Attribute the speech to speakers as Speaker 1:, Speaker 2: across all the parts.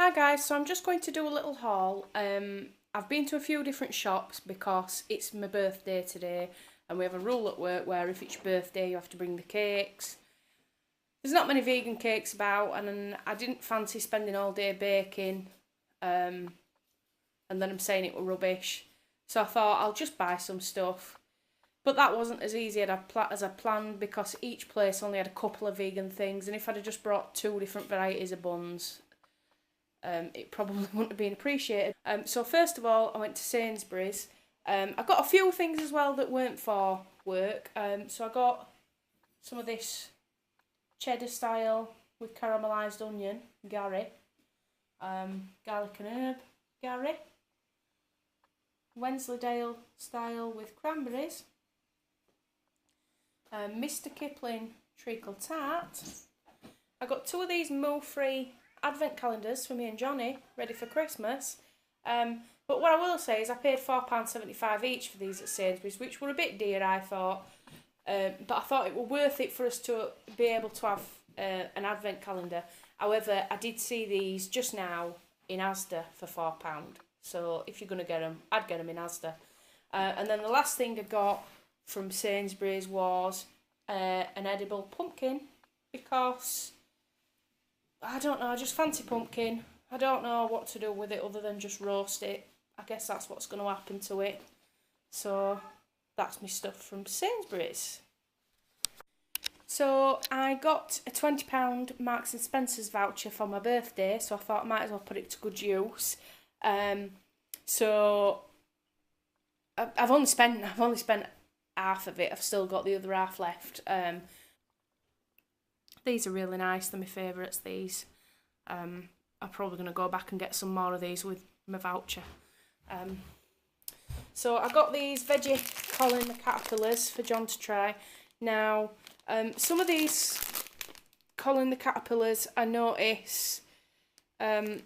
Speaker 1: Hi guys, so I'm just going to do a little haul. I've been to a few different shops because it's my birthday today and we have a rule at work where if it's your birthday you have to bring the cakes. There's not many vegan cakes about and I didn't fancy spending all day baking and then I'm saying it were rubbish. So I thought I'll just buy some stuff. But that wasn't as easy as I planned because each place only had a couple of vegan things, and if I'd have just brought two different varieties of buns, it probably wouldn't have been appreciated. So first of all, I went to Sainsbury's. I got a few things as well that weren't for work. So I got some of this cheddar style with caramelised onion, Gary. Garlic and herb, Gary. Wensleydale style with cranberries. Mr. Kipling treacle tart. I got two of these moo-free advent calendars for me and Johnny, ready for Christmas. But what I will say is I paid £4.75 each for these at Sainsbury's, which were a bit dear, I thought. But I thought it were worth it for us to be able to have an advent calendar. However, I did see these just now in Asda for £4. So if you're going to get them, I'd get them in Asda. And then the last thing I got from Sainsbury's was an edible pumpkin, because I don't know, I just fancy pumpkin. I don't know what to do with it other than just roast it. I guess that's what's going to happen to it. So that's my stuff from Sainsbury's. So I got a £20 Marks and Spencer's voucher for my birthday, so I thought I might as well put it to good use. So I've only spent half of it. I've still got the other half left. These are really nice. They're my favourites, these. I'm probably going to go back and get some more of these with my voucher. So I got these veggie Colin the Caterpillars for John to try. Now, some of these Colin the Caterpillars, I notice that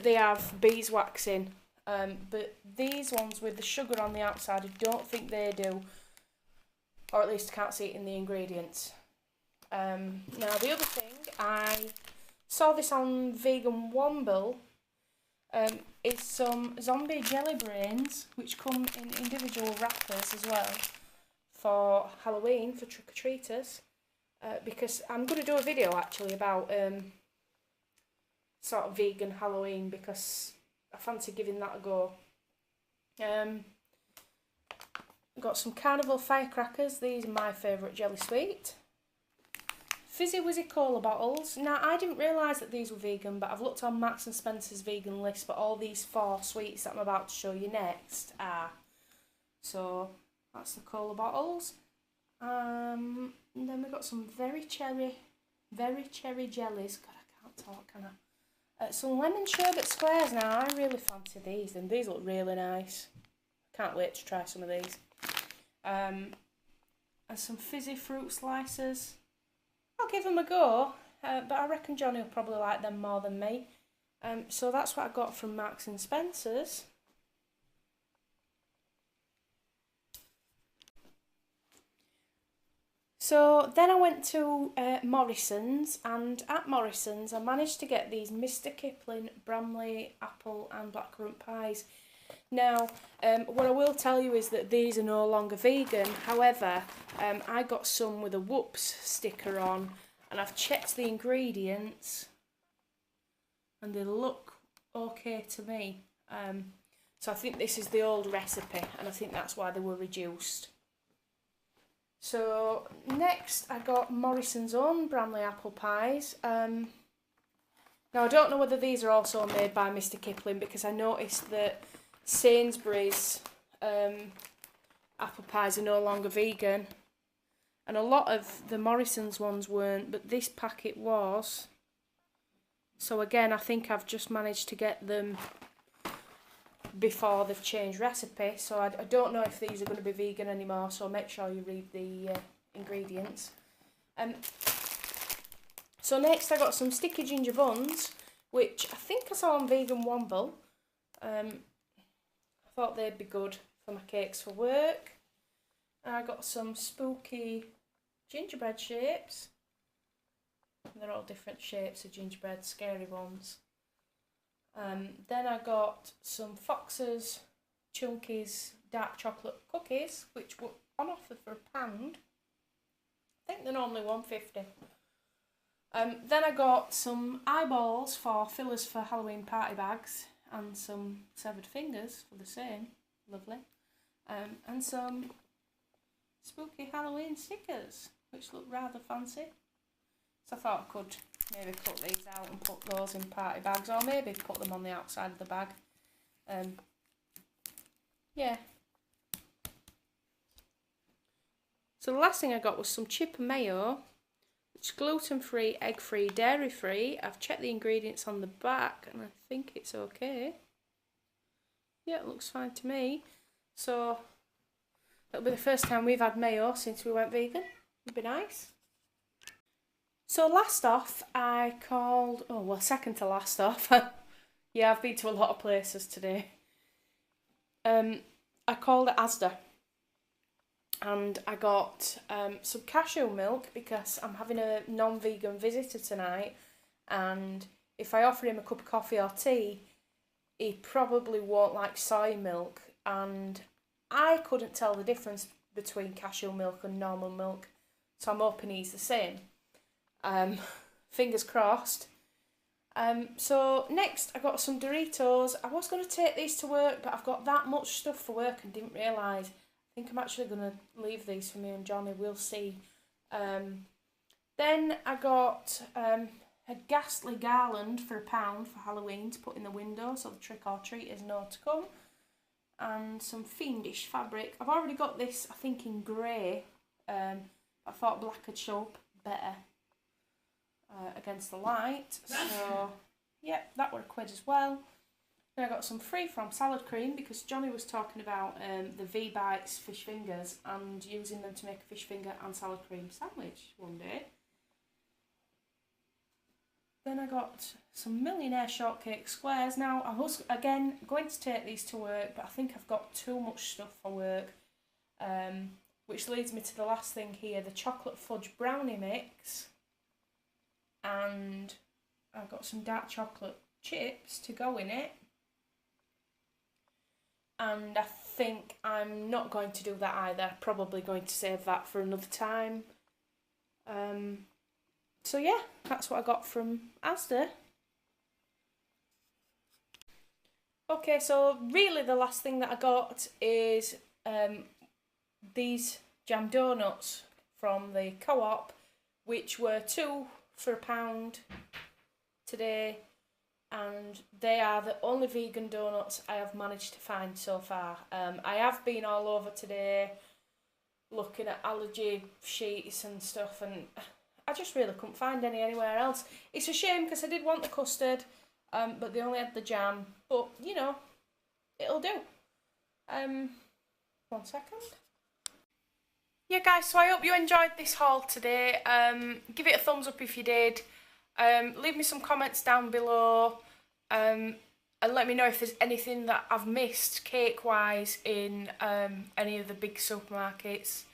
Speaker 1: they have beeswax in. But these ones with the sugar on the outside, I don't think they do. Or at least I can't see it in the ingredients. Now the other thing, I saw this on Vegan Womble, is some zombie jelly brains, which come in individual wrappers as well for Halloween, for trick-or-treaters, because I'm going to do a video actually about sort of vegan Halloween, because I fancy giving that a go. Got some Carnival firecrackers. These are my favourite jelly sweet. Fizzy Wizzy Cola bottles. Now, I didn't realise that these were vegan, but I've looked on Marks and Spencer's vegan list, but all these 4 sweets that I'm about to show you next are. So, that's the cola bottles. And then we've got some very cherry jellies. God, I can't talk, can I? Some lemon sherbet squares. Now, I really fancy these, and these look really nice. Can't wait to try some of these. And some fizzy fruit slices. I'll give them a go, but I reckon Johnny will probably like them more than me. So that's what I got from Marks and Spencer's. So then I went to Morrison's, and at Morrison's I managed to get these Mr. Kipling Bramley apple and blackcurrant pies. Now, what I will tell you is that these are no longer vegan. However, I got some with a whoops sticker on, and I've checked the ingredients and they look okay to me. So I think this is the old recipe, and I think that's why they were reduced. So next I got Morrison's own Bramley apple pies. Now I don't know whether these are also made by Mr. Kipling, because I noticed that Sainsbury's apple pies are no longer vegan, and a lot of the Morrison's ones weren't, but this packet was. So again, I think I've just managed to get them before they've changed recipe, so I don't know if these are going to be vegan anymore, so make sure you read the ingredients. So next I got some sticky ginger buns, which I think I saw on Vegan Womble. I thought they'd be good for my cakes for work. I got some spooky gingerbread shapes. They're all different shapes of gingerbread, scary ones. Then I got some Fox's Chunkies dark chocolate cookies, which were on offer for £1. I think they're normally £1.50. Then I got some eyeballs for fillers for Halloween party bags and some severed fingers for the same. Lovely. And some spooky Halloween stickers, which look rather fancy. So I thought I could maybe cut these out and put those in party bags, or maybe put them on the outside of the bag. Yeah. So the last thing I got was some chip and mayo, which is gluten-free, egg-free, dairy-free. I've checked the ingredients on the back and I think it's okay. Yeah, it looks fine to me. So it'll be the first time we've had mayo since we went vegan. It'll be nice. So last off, I called, oh well, second to last off. Yeah, I've been to a lot of places today. I called at Asda. And I got some cashew milk because I'm having a non-vegan visitor tonight, and if I offer him a cup of coffee or tea, he probably won't like soy milk, and I couldn't tell the difference between cashew milk and normal milk, so I'm hoping he's the same. Fingers crossed. So next I got some Doritos. I was going to take these to work, but I've got that much stuff for work and didn't realise. I think I'm actually going to leave these for me and Johnny, we'll see. Then I got a ghastly garland for £1 for Halloween to put in the window so the trick-or-treaters know to come. And some fiendish fabric. I've already got this, I think, in grey. I thought black would show up better against the light. So, yeah, that were £1 as well. Then I got some free from salad cream because Johnny was talking about the V-Bites fish fingers and using them to make a fish finger and salad cream sandwich one day. Then I got some Millionaire Shortcake Squares. Now, I was, again, going to take these to work, but I think I've got too much stuff for work. Which leads me to the last thing here, the chocolate fudge brownie mix. And I've got some dark chocolate chips to go in it. And I think I'm not going to do that either. Probably going to save that for another time. So yeah, that's what I got from Asda. Okay, so really the last thing that I got is these jam donuts from the Co-op, which were 2 for £1 today. And they are the only vegan donuts I have managed to find so far. I have been all over today looking at allergy sheets and stuff, and I just really couldn't find any anywhere else. It's a shame because I did want the custard, but they only had the jam. But, you know, it'll do. 1 second. Yeah, guys, so I hope you enjoyed this haul today. Give it a thumbs up if you did. Leave me some comments down below and let me know if there's anything that I've missed cake-wise in any of the big supermarkets.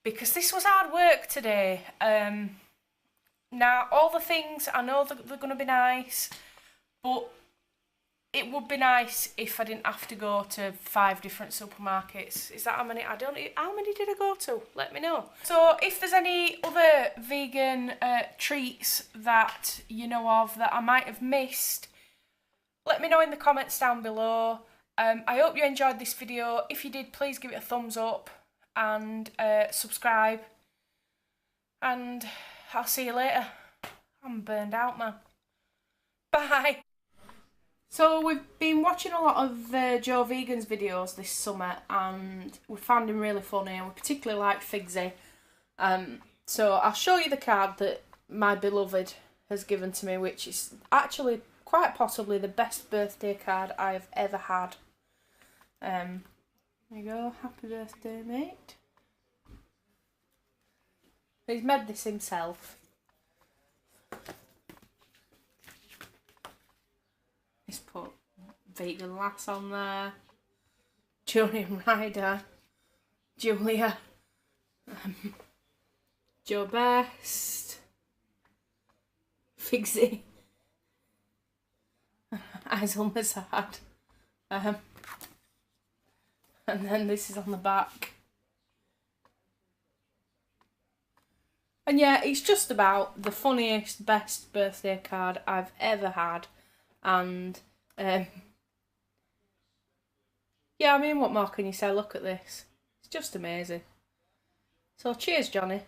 Speaker 1: Because this was hard work today. Now, all the things, I know that they're going to be nice, but it would be nice if I didn't have to go to 5 different supermarkets. Is that how many? How many did I go to? Let me know. So if there's any other vegan treats that you know of that I might have missed, let me know in the comments down below. I hope you enjoyed this video. If you did, please give it a thumbs up and subscribe. And I'll see you later. I'm burned out, man. Bye. So we've been watching a lot of Joe Vegan's videos this summer, and we found him really funny, and we particularly like Figsy. So I'll show you the card that my beloved has given to me, which is actually quite possibly the best birthday card I have ever had. There you go, happy birthday, mate. He's made this himself. He's put Vegan Lass on there, Julian Ryder, Julia, Joe Best, Figsy, Hazelmazad. And then this is on the back. And yeah, it's just about the funniest, best birthday card I've ever had. And yeah, I mean, what more can you say? Look at this. It's just amazing. So cheers, Johnny.